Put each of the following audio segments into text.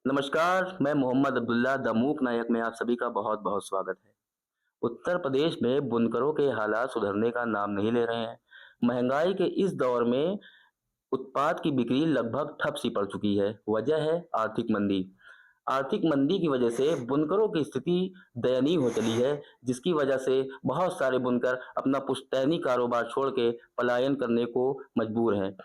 नमस्कार, मैं मोहम्मद अब्दुल्ला द मूक नायक में आप सभी का बहुत-बहुत स्वागत है। उत्तर प्रदेश में बुनकरों के हालात सुधरने का नाम नहीं ले रहे हैं। महंगाई के इस दौर में उत्पाद की बिक्री लगभग ठप सी पड़ चुकी है। वजह है आर्थिक मंदी। आर्थिक मंदी की वजह से बुनकरों की स्थिति दयनीय हो चली है, जिसकी वजह से बहुत सारे बुनकर अपना पुश्तैनी कारोबार छोड़ के पलायन करने को मजबूर हैं।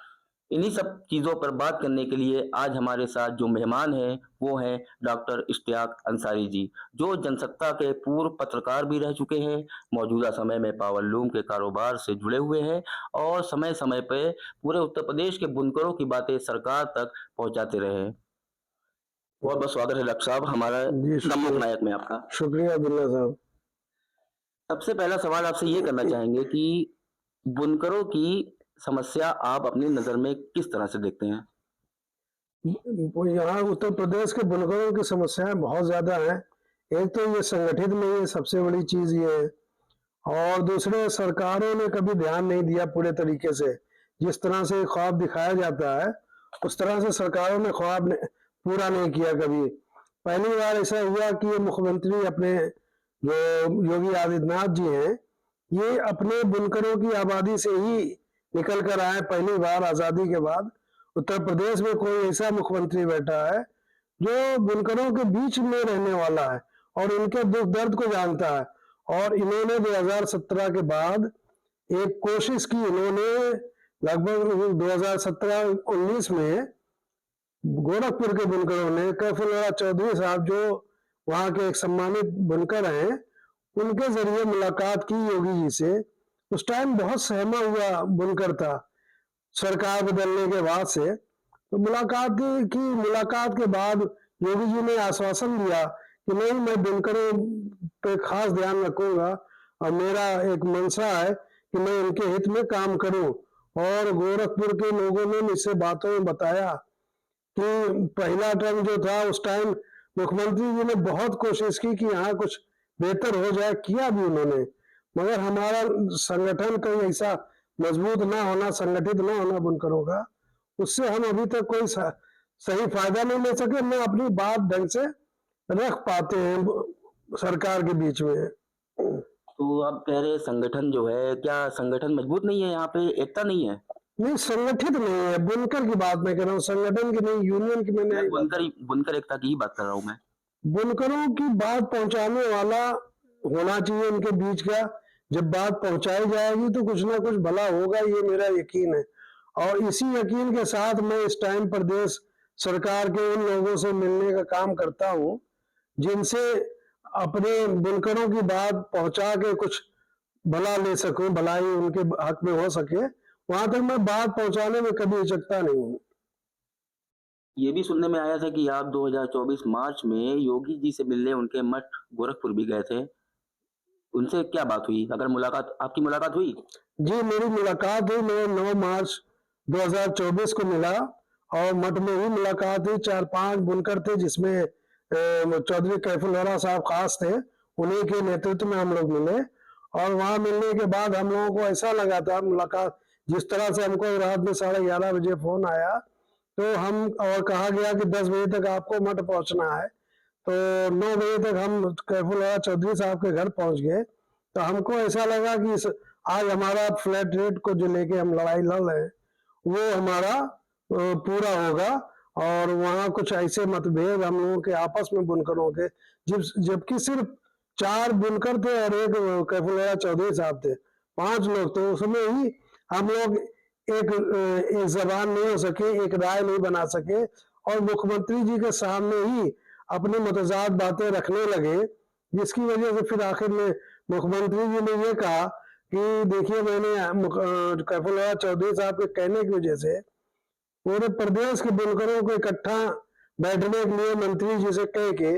इन्हीं सब चीज़ों पर बात करने के लिए आज हमारे साथ जो मेहमान हैं, वो हैं डॉक्टर इश्तियाक अंसारी जी, जो जनसत्ता के पूर्व पत्रकार भी रह चुके हैं, मौजूदा समय में पावरलूम के कारोबार से जुड़े हुए हैं और समय-समय पे पूरे उत्तर प्रदेश के बुनकरों की बातें सरकार तक पहुँचाते रहे हैं। बहुत-बहुत स्वागत है डॉक्टर साहब हमारा जी, नमक शुक्रिया। नायक में आपका। शुक्रिया अब्दुल्ला साहब। सबसे पहला सवाल आपसे ये करना चाहेंगे कि बुनकरों की समस्या आप अपनी नज़र में किस तरह से देखते हैं? वो यहाँ उत्तर प्रदेश के बुनकरों की समस्याएँ बहुत ज़्यादा हैं। एक तो ये संगठित नहीं है, सबसे बड़ी चीज़ ये है और दूसरे सरकारों ने कभी ध्यान नहीं दिया पूरे तरीके से। जिस तरह से ख्वाब दिखाया जाता है, उस तरह से सरकारों ने ख्वाब पूरा नहीं किया कभी। पहली बार ऐसा हुआ कि ये मुख्यमंत्री अपने जो योगी आदित्यनाथ जी हैं, ये अपने बुनकरों की आबादी से ही निकल कर आए पहली बार आज़ादी के बाद। उत्तर प्रदेश में कोई ऐसा मुख्यमंत्री बैठा है, जो बुनकरों के बीच में रहने वाला है और इनके दुःख दर्द को जानता है। और इन्होंने 2017 के बाद एक कोशिश की, इन्होंने लगभग 2017-19 में गोरखपुर के बुनकरों ने कैफुल्लाह चौधरी साहब जो वहाँ के एक सम्मानित बुनकर हैं, उनके ज़रिए मुलाकात की योगी जी से। उस टाइम बहुत सहमा हुआ बुनकर था, सरकार बदलने के बाद से। तो मुलाकात के बाद योगी जी ने आश्वासन दिया कि नहीं, मैं बुनकरों पे खास ध्यान रखूंगा और मेरा एक मंशा है कि मैं उनके हित में काम करूं। और गोरखपुर के लोगों ने मुझसे बातों में बताया कि पहला टर्म जो था उस टाइम मुख्यमंत्री जी ने बहुत कोशिश की कि यहाँ कुछ बेहतर हो जाए, किया भी उन्होंने। मगर हमारा संगठन कहीं ऐसा मजबूत ना होना, संगठित ना होना बुनकरों का, उससे हम अभी तक कोई सही फायदा नहीं ले सके, न अपनी बात ढंग से रख पाते हैं सरकार के बीच में। तो आप कह रहे हैं संगठन जो है, क्या संगठन मजबूत नहीं है यहाँ पे, एकता नहीं है? नहीं, संगठित नहीं है, बुनकर की बात मैं कर रहा हूँ, संगठन की नहीं, यूनियन की मैं मैं नहीं बात कर रहा बुनकर एकता की ही बात कर रहा हूँ मैं। हूँ। बुनकरों की बात पहुंचाने वाला होना चाहिए उनके बीच का। जब बात पहुंचाई जाएगी तो कुछ ना कुछ भला होगा, ये मेरा यकीन है। और इसी यकीन के साथ मैं इस टाइम प्रदेश सरकार के उन लोगों से मिलने का काम करता हूँ, जिनसे अपने बुनकरों की बात पहुंचा के कुछ भला ले सकूं, भलाई उनके हक में हो सके, वहां तक मैं बात पहुंचाने में कभी हिचकता नहीं हूँ। ये भी सुनने में आया था कि आप 2024 मार्च में योगी जी से मिलने उनके मठ गोरखपुर भी गए थे। उनसे क्या बात हुई? अगर मुलाकात आपकी मुलाकात हुई? जी, मेरी मुलाकात हुई, मैं 9 मार्च 2024 को मिला और मठ में ही मुलाकात हुई। 4-5 बुनकर थे, जिसमें चौधरी कैफुल्लाह साहब खास थे। उन्हीं के नेतृत्व में हम लोग मिले और वहां मिलने के बाद हम लोगों को ऐसा लगा था, मुलाकात जिस तरह से हमको रात में 11:30 बजे फोन आया, तो हम और कहा गया कि 10 बजे तक आपको मठ पहुंचना है। तो 9 बजे तक हम कैफुल्लाह चौधरी साहब के घर पहुंच गए। तो हमको ऐसा लगा कि आज हमारा फ्लैट रेट को जो लेके हम लड़ाई लड़ रहे हैं, वो हमारा पूरा होगा। और वहाँ कुछ ऐसे मतभेद हम लोगों के आपस में बुनकरों के, जबकि सिर्फ 4 बुनकर थे और एक कैफुल्लाह चौधरी साहब थे, 5 लोग थे। उसमें ही हम लोग एक जबान नहीं हो सके, एक राय नहीं बना सके और मुख्यमंत्री जी के सामने ही अपनी मुतजाद बातें रखने लगे, जिसकी वजह से फिर आखिर में मुख्यमंत्री जी ने ये कहा कि देखिए, मैंने कैफुल्लाह चौधरी साहब के कहने की वजह से पूरे प्रदेश के बुनकरों को इकट्ठा बैठने के लिए मंत्री जी से कह के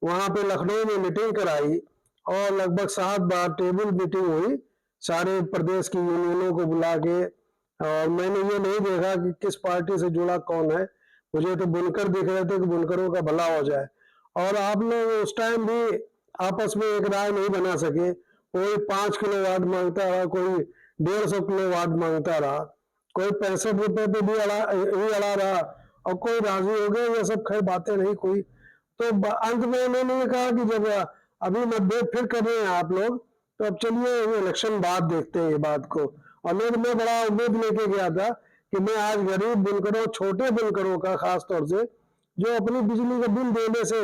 वहां पे लखनऊ में मीटिंग कराई और लगभग 7 बार टेबल मीटिंग हुई सारे प्रदेश की यूनियनों को बुला के। और मैंने ये नहीं देखा कि किस पार्टी से जुड़ा कौन है, मुझे तो बुनकर दिख रहे थे कि बुनकरों का भला हो जाए। और आप लोग उस टाइम भी आपस में एक राय नहीं बना सके, कोई 5 किलो वाट मांगता रहा, कोई 150 किलो वाट मांगता रहा, कोई 65 रुपए पे भी ही अड़ा रहा और कोई राजी हो गया, ये सब खैर बातें नहीं कोई। तो अंत में उन्होंने ये कहा कि जब अभी मतभेद फिर कर रहे हैं आप लोग, तो अब चलिए इलेक्शन बाद देखते हैं ये बात को। और मैं बड़ा उम्मीद लेके गया था कि मैं आज गरीब बुनकरों, छोटे बुनकरों का खास तौर से, जो अपनी बिजली का बिल देने से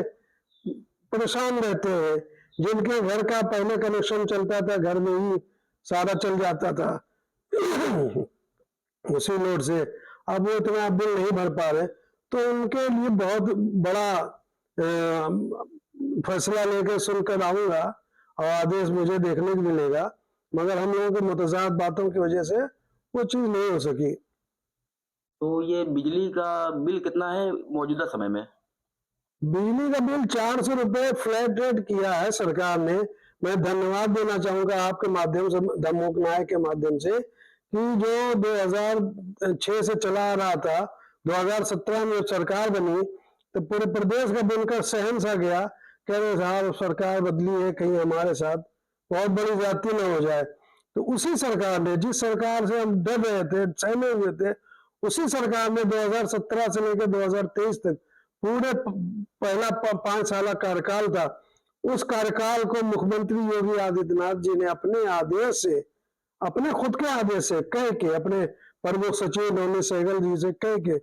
परेशान रहते हैं, जिनके घर का पहले कनेक्शन चलता था, घर में ही सारा चल जाता था उसी लोड से, अब वो इतना बिल नहीं भर पा रहे, तो उनके लिए बहुत बड़ा फैसला लेकर सुनकर आऊंगा और आदेश मुझे देखने को मिलेगा। मगर हम लोगों के मुतजाद बातों की वजह से वो चीज नहीं हो सकी। तो ये बिजली का बिल कितना है मौजूदा समय में? बिजली का बिल 400 रुपए फ्लैट रेट किया है सरकार ने। मैं धन्यवाद देना चाहूंगा आपके माध्यम से, दमोक नायक के माध्यम से, कि जो 2006 से चला आ रहा था, 2017 में सरकार बनी तो पूरे प्रदेश का बुनकर सहम सा गया, कह रहे साहब सरकार बदली है, कहीं हमारे साथ बहुत बड़ी ज्यादती न हो जाए। तो उसी सरकार ने, जिस सरकार से हम डर रहे थे, सहमे हुए थे, उसी सरकार ने 2017 से लेकर 2023 तक पूरे पहला 5 साल कार्यकाल था, उस कार्यकाल को मुख्यमंत्री योगी आदित्यनाथ जी ने अपने आदेश से, अपने खुद के आदेश से कह के, अपने प्रमुख सचिव नवनीत सहगल जी से कह के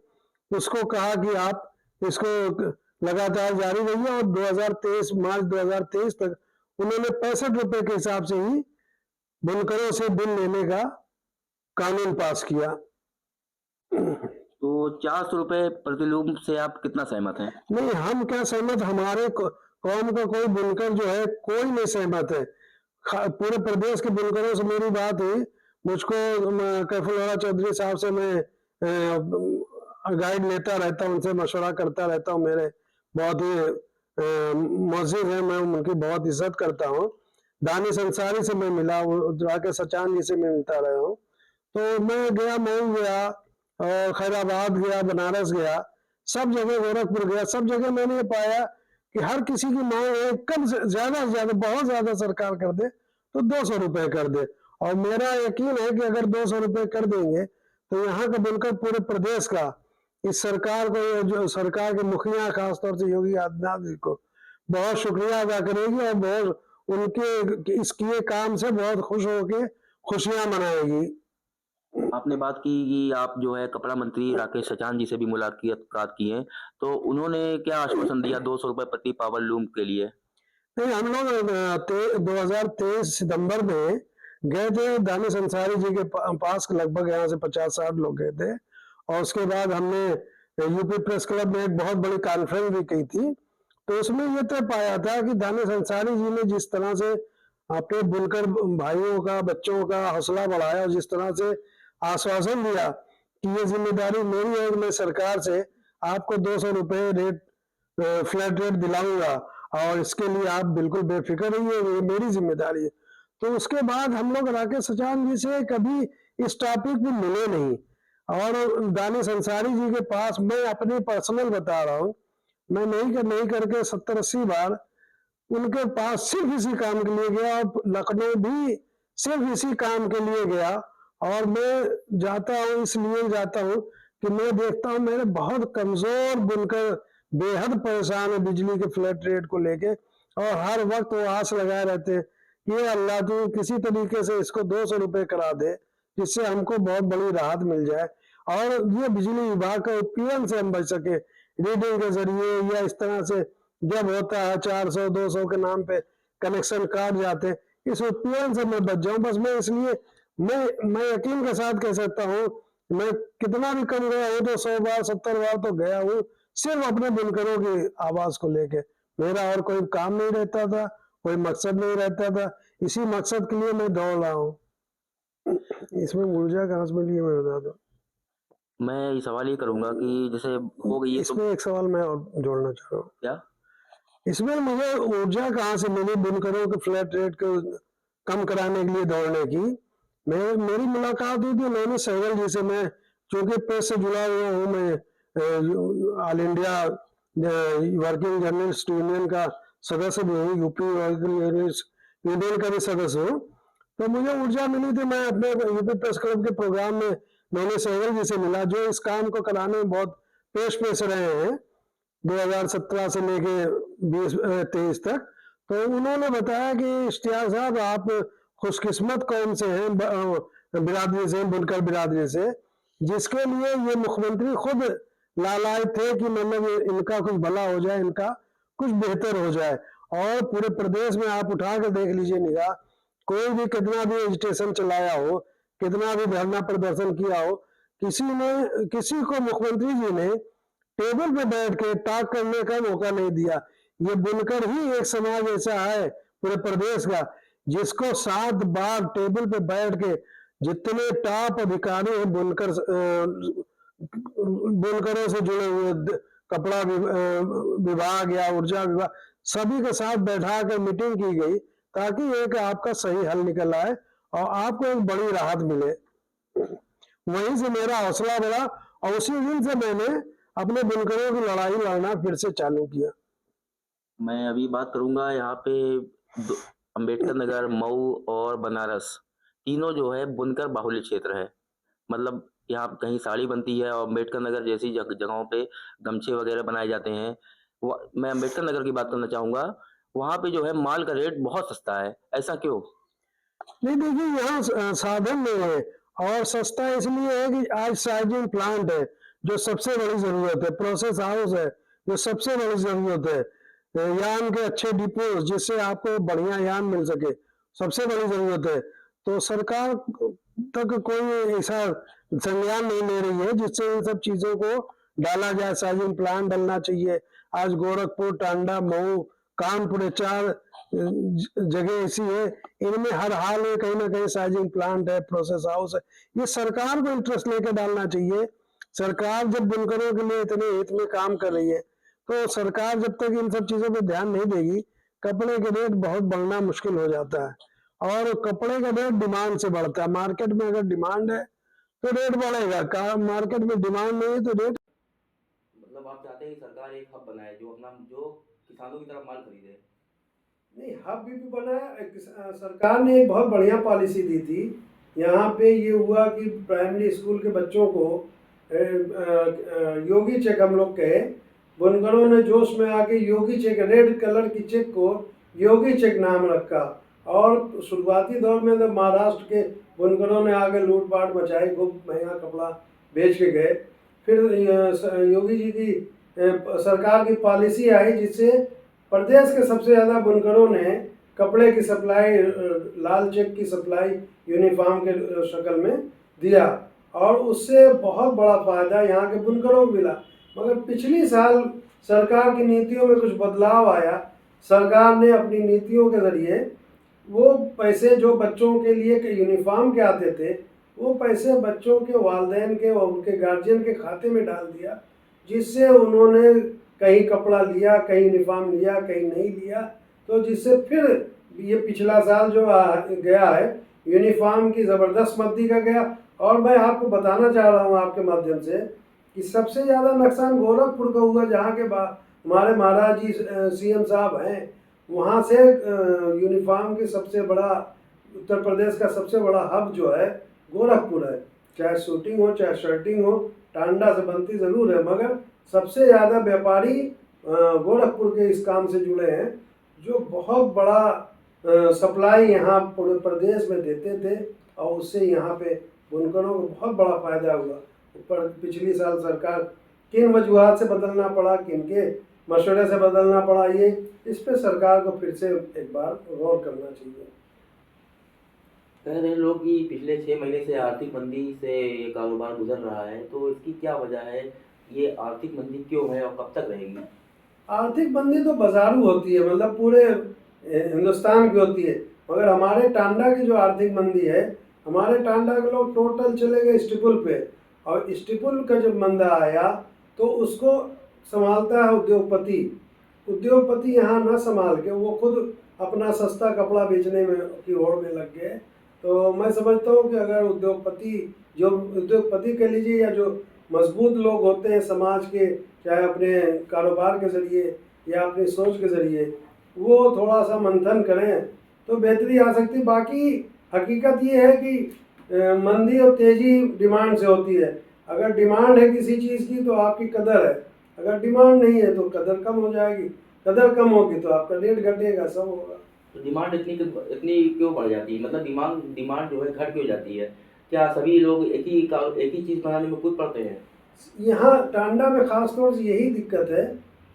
उसको कहा कि आप इसको लगातार जारी रहिए, और 2023 मार्च 2023 तक उन्होंने 65 रुपए के हिसाब से ही बुनकरों से बिल लेने का कानून पास किया। तो 400 रुपए प्रति लूम से आप कितना सहमत हैं? नहीं, हम क्या सहमत, हमारे कौम का कोई बुनकर जो है कोई नहीं सहमत है। पूरे प्रदेश के बुनकरों से मेरी बात हुई, मुझको कैफुल्लाह चौधरी साहब से मैं गाइड लेता रहता हूँ, उनसे मशवरा करता रहता हूँ, मेरे बहुत ही मौजूद है, मैं उनकी बहुत इज्जत करता हूँ। दानिश अंसारी से मैं मिला, जाके सचान जी से मैं मिलता रहा हूँ। तो मैं गया, मऊ गया और खैराबाद गया, बनारस गया, सब जगह, गोरखपुर गया, सब जगह मैंने ये पाया कि हर किसी की मांग है कम से ज्यादा, बहुत ज्यादा सरकार कर दे तो 200 रुपए कर दे। और मेरा यकीन है कि अगर 200 रुपए कर देंगे तो यहाँ का बुनकर पूरे प्रदेश का इस सरकार को, जो सरकार के मुखिया खासतौर से योगी आदित्यनाथ जी को बहुत शुक्रिया अदा करेगी, और बहुत उनके इस किए काम से बहुत खुश होके खुशियां मनाएगी। आपने बात की कि आप जो है कपड़ा मंत्री राकेश सचान जी से भी मुलाकात की है, तो उन्होंने क्या आश्वासन दिया 200 रुपए प्रति पावर लूम के लिए? नहीं, हम लोग 2023 सितंबर में गए थे दानिश अंसारी जी के पास, लगभग यहाँ से 50-60 लोग गए थे, और उसके बाद हमने यूपी प्रेस क्लब में एक बहुत बड़ी कॉन्फ्रेंस भी की थी। तो उसमें ये तय पाया था कि दानिश अंसारी जी ने जिस तरह से अपने बुनकर भाइयों का, बच्चों का हौसला बढ़ाया, और जिस तरह से आश्वासन दिया कि ये जिम्मेदारी मेरी है, मैं सरकार से आपको 200 रुपए रेट, फ्लैट रेट दिलाऊंगा, और इसके लिए आप बिल्कुल बेफिक्र रहिए, ये मेरी जिम्मेदारी है। तो उसके बाद हम लोग राकेश सचान जी से कभी इस टॉपिक पे मिले नहीं, और दानिश अंसारी जी के पास मैं अपनी पर्सनल बता रहा हूँ, मैं नहीं करके 70-80 बार उनके पास सिर्फ इसी काम के लिए गया, और लखनऊ भी सिर्फ इसी काम के लिए गया। और मैं जाता हूँ, इसलिए जाता हूँ कि मैं देखता हूँ मेरे बहुत कमजोर बुनकर बेहद परेशान है बिजली के फ्लैट रेट को लेके, और हर वक्त वो आस लगाए रहते हैं, ये अल्लाह तू किसी तरीके से इसको 200 रुपए करा दे, जिससे हमको बहुत बड़ी राहत मिल जाए, और ये बिजली विभाग का उत्पीड़न से हम बच सके, रीडिंग के जरिए या इस तरह से जब होता है 400-200 के नाम पे कनेक्शन काट जाते हैं, इस उत्पीड़न से मैं बच जाऊं। बस मैं इसलिए मैं यकीन के साथ कह सकता हूँ, मैं कितना भी कम गया हूँ तो 100 बार 70 बार तो गया हूँ, सिर्फ अपने बुनकरों की आवाज को लेके। मेरा और कोई काम नहीं रहता था, कोई मकसद नहीं रहता था, इसी मकसद के लिए मैं दौड़ रहा हूँ। इसमें ऊर्जा कहाँ से मिली है मैं बता दूं। मैं ये सवाल ये करूंगा कि जैसे हो गई है तो इसमें एक सवाल मैं और जोड़ना चाह रहा हूँ, क्या? इसमें मुझे ऊर्जा कहाँ से मिली बुनकरों के फ्लैट रेट को कम कराने के लिए दौड़ने की। मेरी मुलाकात हुई थी नवनीत सहगल जी से। मैं चूंकि प्रेस से जुड़ा हुआ हूँ, मैं all India working journalist union का सदस्य भी हूँ, यूपी वर्किंग जर्नलिस्ट यूनियन का भी सदस्य हूँ। तो मुझे ऊर्जा मिली थी, मैं अपने यूपी प्रेस क्लब के प्रोग्राम में नवनीत सहगल जी से मिला, जो इस काम को कराने में बहुत पेश रहे हैं 2017 से लेके 2023 तक। तो उन्होंने बताया कि इश्तियाक साहब आप खुशकिस्मत कौम से हैं, बिरादरी से, बुनकर बिरादरी से, जिसके लिए ये मुख्यमंत्री खुद लालायित थे कि मतलब इनका कुछ भला हो जाए, इनका कुछ बेहतर हो जाए। और पूरे प्रदेश में आप उठा के देख लीजिए निगाह, कोई भी कितना भी एजिटेशन चलाया हो, कितना भी धरना प्रदर्शन किया हो, किसी को मुख्यमंत्री जी ने टेबल पे बैठ के टॉक करने का मौका नहीं दिया। ये बुनकर ही एक समाज ऐसा है पूरे प्रदेश का जिसको 7 बार टेबल पे बैठ के जितने टॉप अधिकारी हैं बुनकरों से जुड़े हुए, कपड़ा विभाग या ऊर्जा विभाग, सभी के साथ बैठा कर मीटिंग की गई ताकि एक आपका सही हल निकल आए और आपको एक बड़ी राहत मिले। वहीं से मेरा हौसला बढ़ा और उसी दिन से मैंने अपने बुनकरों की लड़ाई लड़ना फिर से चालू किया। मैं अभी बात करूंगा यहाँ पे अंबेडकर नगर, मऊ और बनारस तीनों जो है बुनकर बाहुल्य क्षेत्र है। मतलब यहाँ कहीं साड़ी बनती है और अम्बेडकर नगर जैसी जगहों पे गमछे वगैरह बनाए जाते हैं। मैं अम्बेडकर नगर की बात करना चाहूँगा, वहाँ पे जो है माल का रेट बहुत सस्ता है, ऐसा क्यों? नहीं देखिए, यहाँ साधन नहीं है और सस्ता इसलिए है कि आज साइजिंग प्लांट है जो सबसे बड़ी जरूरत है, प्रोसेस हाउस है जो सबसे बड़ी जरूरत है, यान के अच्छे डिपो जिससे आपको बढ़िया यान मिल सके, सबसे बड़ी जरूरत है। तो सरकार तक कोई ऐसा संज्ञान नहीं ले रही है जिससे इन सब चीजों को डाला जाए। साइजिंग प्लांट डलना चाहिए। आज गोरखपुर, टांडा, मऊ, कानपुर, 4 जगह ऐसी है, इनमें हर हाल में कहीं ना कहीं साइजिंग प्लांट है, प्रोसेस हाउस है। ये सरकार को इंटरेस्ट लेकर डालना चाहिए। सरकार जब बुनकरों के लिए इतने हित में काम कर रही है तो सरकार जब तक इन सब चीजों पर ध्यान नहीं देगी, कपड़े के रेट बहुत बढ़ना मुश्किल हो जाता है। और कपड़े का रेट डिमांड से बढ़ता है। मार्केट में अगर डिमांड है तो रेट बढ़ेगा, मार्केट में डिमांड नहीं है तो रेट। मतलब आप चाहते हैं कि सरकार एक हब बनाए जो किसानों की तरफ माल खरीदे? नहीं, हब भी बना है। सरकार ने एक बहुत बढ़िया पॉलिसी दी थी। यहाँ पे ये हुआ कि प्राइमरी स्कूल के बच्चों को योगी चेक हम लोग कहे, बुनकरों ने जोश में आके योगी चेक, रेड कलर की चेक को योगी चेक नाम रखा। और शुरुआती दौर में तो महाराष्ट्र के बुनकरों ने आगे लूटपाट मचाई, खूब महंगा कपड़ा बेच के गए। फिर योगी जी की सरकार की पॉलिसी आई जिससे प्रदेश के सबसे ज़्यादा बुनकरों ने कपड़े की सप्लाई, लाल चेक की सप्लाई यूनिफॉर्म के शक्ल में दिया और उससे बहुत बड़ा फायदा यहाँ के बुनकरों को मिला। मगर पिछली साल सरकार की नीतियों में कुछ बदलाव आया। सरकार ने अपनी नीतियों के जरिए वो पैसे जो बच्चों के लिए यूनिफॉर्म के आते थे, वो पैसे बच्चों के वालिदैन के और उनके गार्जियन के खाते में डाल दिया, जिससे उन्होंने कहीं कपड़ा लिया, कहीं यूनिफॉर्म लिया, कहीं नहीं लिया। तो जिससे फिर ये पिछला साल जो गया है यूनिफॉर्म की ज़बरदस्त मद्दी का गया। और मैं आपको बताना चाह रहा हूँ आपके माध्यम से कि सबसे ज़्यादा नुकसान गोरखपुर का हुआ, जहाँ के हमारे महाराज जी सीएम साहब हैं। वहाँ से यूनिफॉर्म की सबसे बड़ा, उत्तर प्रदेश का सबसे बड़ा हब जो है गोरखपुर है। चाहे शूटिंग हो चाहे शर्टिंग हो, टांडा से बनती ज़रूर है, मगर सबसे ज़्यादा व्यापारी गोरखपुर के इस काम से जुड़े हैं, जो बहुत बड़ा सप्लाई यहाँ पूरे प्रदेश में देते थे और उससे यहाँ पे बुनकरों को बहुत बड़ा फायदा हुआ। पर पिछली साल सरकार किन वजूहात से बदलना पड़ा, किनके मशवरे से बदलना पड़ा, ये इस पे सरकार को फिर से एक बार गौर करना चाहिए। कह रहे हैं लोग कि पिछले 6 महीने से आर्थिक मंदी से ये कारोबार गुजर रहा है, तो इसकी क्या वजह है? ये आर्थिक मंदी क्यों है और कब तक रहेगी? आर्थिक मंदी तो बाजारू होती है, मतलब पूरे हिंदुस्तान की होती है, मगर हमारे टांडा की जो आर्थिक मंदी है, हमारे टांडा के लोग टोटल चले गए स्टिपुल पे, और स्टिपुल का जब मंदा आया तो उसको संभालता है उद्योगपति। उद्योगपति यहाँ न संभाल के वो खुद अपना सस्ता कपड़ा बेचने में की होड़ में लग गए। तो मैं समझता हूँ कि अगर उद्योगपति कह लीजिए या जो मजबूत लोग होते हैं समाज के, चाहे अपने कारोबार के ज़रिए या अपनी सोच के ज़रिए, वो थोड़ा सा मंथन करें तो बेहतरी आ सकती है। बाकी हकीकत ये है कि मंदी और तेज़ी डिमांड से होती है। अगर डिमांड है किसी चीज़ की तो आपकी कदर है, अगर डिमांड नहीं है तो कदर कम हो जाएगी, कदर कम होगी तो आपका रेट घटेगा, सब होगा। तो डिमांड इतनी क्यों बढ़ जाती है, मतलब डिमांड डिमांड जो है घट क्यों जाती है? क्या सभी लोग एक ही चीज़ बनाने में कूद पड़ते हैं? यहाँ टांडा में ख़ास तौर से यही दिक्कत है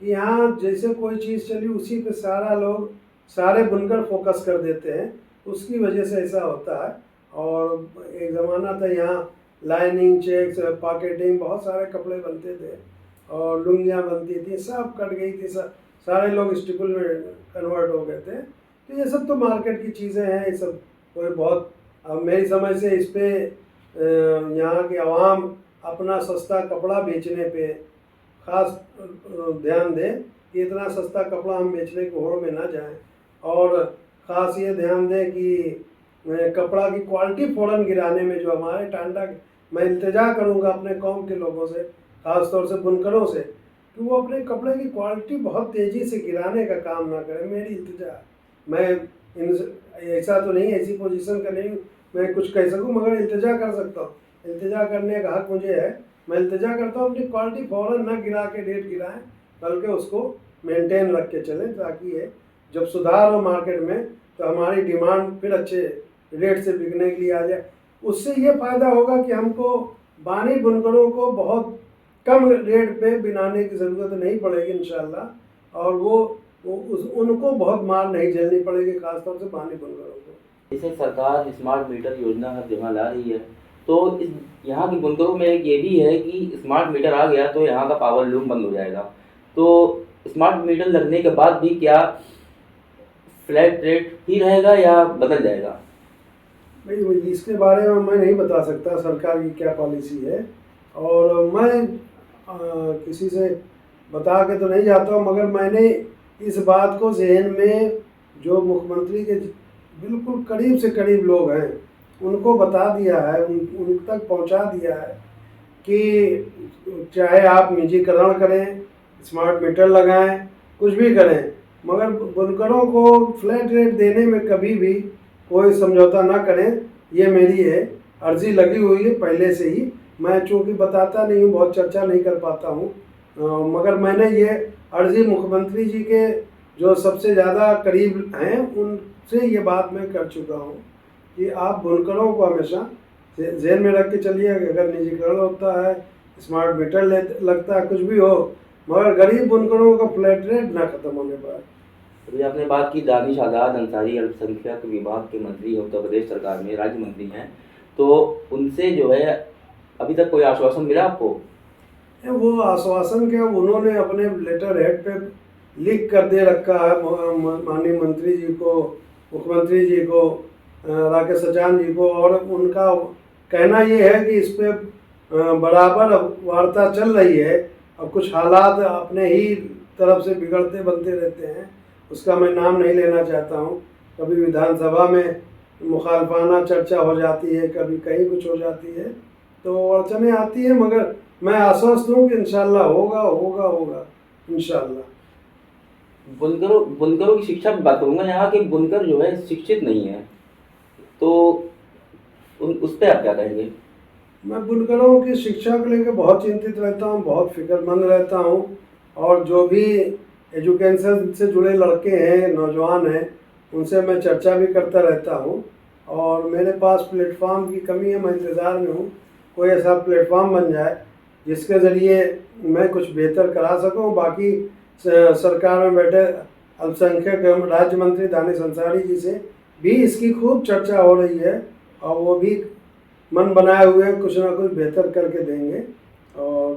कि यहाँ जैसे कोई चीज़ चली उसी पे सारा लोग, सारे बुनकर फोकस कर देते हैं, उसकी वजह से ऐसा होता है। और एक ज़माना था यहाँ लाइनिंग, चेक्स, पॉकेटिंग, बहुत सारे कपड़े बनते थे और लुंगियाँ बनती थी, सब कट गई थी, सब सारे लोग स्टिकुल में कन्वर्ट हो गए थे। तो ये सब तो मार्केट की चीज़ें हैं, ये सब कोई बहुत, अब मेरी समझ से इस पर यहाँ की आवाम अपना सस्ता कपड़ा बेचने पे खास ध्यान दें कि इतना सस्ता कपड़ा हम बेचने की होड़ में ना जाएं, और ख़ास ये ध्यान दें कि कपड़ा की क्वालिटी फ़ौरन गिराने में जो हमारे टांडा, मैं इल्तिजा करूंगा अपने कौम के लोगों से, ख़ास तौर से बुनकरों से, कि वो अपने कपड़े की क्वालिटी बहुत तेज़ी से गिराने का काम ना करें। मेरी इल्तिजा है। मैं ऐसा तो नहीं, ऐसी पोजीशन का नहीं मैं कुछ कह सकूं, मगर इल्तिजा कर सकता हूं। इल्तिजा करने का हक मुझे है। मैं इल्तिजा करता हूं अपनी क्वालिटी फ़ौरन ना गिरा के रेट गिराएं, बल्कि उसको मेंटेन रख के चलें, ताकि ये जब सुधार हो मार्केट में तो हमारी डिमांड फिर अच्छे रेट से बिकने के लिए आ जाए। उससे ये फ़ायदा होगा कि हमको बानी बुनकरों को बहुत कम रेट पे बनाने की ज़रूरत नहीं पड़ेगी इंशाल्लाह, और उनको बहुत मार नहीं झेलनी पड़ेगी, खासतौर से बानी बुनकरों को। जैसे सरकार स्मार्ट मीटर योजना हर जगह ला रही है, तो इस यहाँ के बुनकरों में एक ये भी है कि स्मार्ट मीटर आ गया तो यहाँ का पावर लूम बंद हो जाएगा। तो स्मार्ट मीटर लगने के बाद भी क्या फ्लैट रेट ही रहेगा या बदल जाएगा? भाई इसके बारे में मैं नहीं बता सकता सरकार की क्या पॉलिसी है, और मैं किसी से बता के तो नहीं जाता हूँ, मगर मैंने इस बात को जहन में, जो मुख्यमंत्री के बिल्कुल करीब से करीब लोग हैं उनको बता दिया है, उन तक पहुँचा दिया है कि चाहे आप निजीकरण करें, स्मार्ट मीटर लगाएं, कुछ भी करें, मगर बुनकरों को फ्लैट रेट देने में कभी भी कोई समझौता ना करें। ये मेरी है, अर्जी लगी हुई है पहले से ही। मैं चूँकि बताता नहीं हूँ, बहुत चर्चा नहीं कर पाता हूँ, मगर मैंने ये अर्जी मुख्यमंत्री जी के जो सबसे ज़्यादा करीब हैं उनसे ये बात मैं कर चुका हूँ कि आप बुनकरों को हमेशा जेल में रख के चलिए। अगर निजीकरण होता है, स्मार्ट मीटर लगता है, कुछ भी हो, मगर गरीब बुनकरों का फ्लैट रेट ना ख़त्म होने पाए। अभी आपने बात की दानिश आज़ाद अंसारी अल्पसंख्यक विभाग के मंत्री हैं, उत्तर प्रदेश सरकार में राज्य मंत्री हैं, तो उनसे जो है अभी तक कोई आश्वासन मिला आपको? वो आश्वासन क्या, उन्होंने अपने लेटर हेड पे लिख कर दे रखा है माननीय मंत्री जी को, मुख्यमंत्री जी को, राकेश सचान जी को, और उनका कहना ये है कि इस पे बराबर वार्ता चल रही है। अब कुछ हालात अपने ही तरफ से बिगड़ते बनते रहते हैं, उसका मैं नाम नहीं लेना चाहता हूँ। कभी विधानसभा में मुखालफाना चर्चा हो जाती है, कभी कहीं कुछ हो जाती है, तो अड़चने आती है, मगर मैं आश्वस्त हूँ कि इंशाल्लाह होगा होगा होगा इंशाल्लाह। बुनकरों की शिक्षा की बात करूँगा। यहाँ के बुनकर जो है शिक्षित नहीं है, तो उस पर आप क्या कहेंगे? मैं बुनकरों की शिक्षा को लेकर बहुत चिंतित रहता हूँ, बहुत फिक्रमंद रहता हूँ, और जो भी एजुकेशन से जुड़े लड़के हैं, नौजवान हैं, उनसे मैं चर्चा भी करता रहता हूँ। और मेरे पास प्लेटफॉर्म की कमी है, मैं इंतज़ार में हूँ कोई ऐसा प्लेटफॉर्म बन जाए जिसके ज़रिए मैं कुछ बेहतर करा सकूँ। बाकी सरकार में बैठे अल्पसंख्यक राज्य मंत्री दानिश अंसारी जी से भी इसकी खूब चर्चा हो रही है, और वो भी मन बनाए हुए कुछ ना कुछ बेहतर करके देंगे, और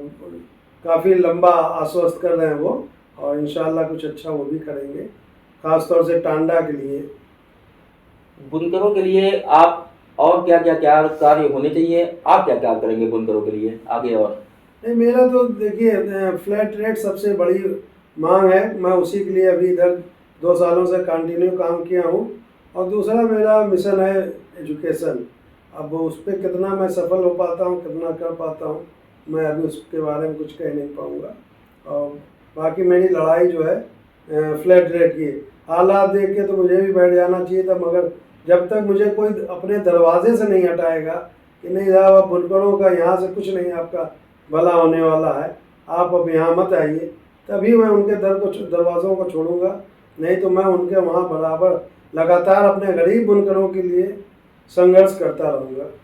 काफ़ी लंबा आश्वस्त कर रहे हैं वो, और इंशाल्लाह कुछ अच्छा वो भी करेंगे, ख़ास तौर से टांडा के लिए। बुनकरों के लिए आप और क्या कार्य होने चाहिए? आप क्या करेंगे बुनकरों के लिए आगे? और नहीं, मेरा तो देखिए फ्लैट रेट सबसे बड़ी मांग है, मैं उसी के लिए अभी इधर 2 सालों से कंटिन्यू काम किया हूँ। और दूसरा मेरा मिशन है एजुकेशन। अब उस पर कितना मैं सफल हो पाता हूँ, कितना कर पाता हूँ, मैं अभी उसके बारे में कुछ कह नहीं पाऊँगा। और बाकी मेरी लड़ाई जो है फ्लैट रेट की, हालात देख के तो मुझे भी बैठ जाना चाहिए था, मगर जब तक मुझे कोई अपने दरवाजे से नहीं हटाएगा, कि नहीं साहब अब बुनकरों का यहाँ से कुछ नहीं आपका भला होने वाला है, आप अब यहाँ मत आइए, तभी मैं उनके दरवाज़ों को छोड़ूंगा। नहीं तो मैं उनके वहाँ बराबर लगातार अपने गरीब बुनकरों के लिए संघर्ष करता रहूँगा।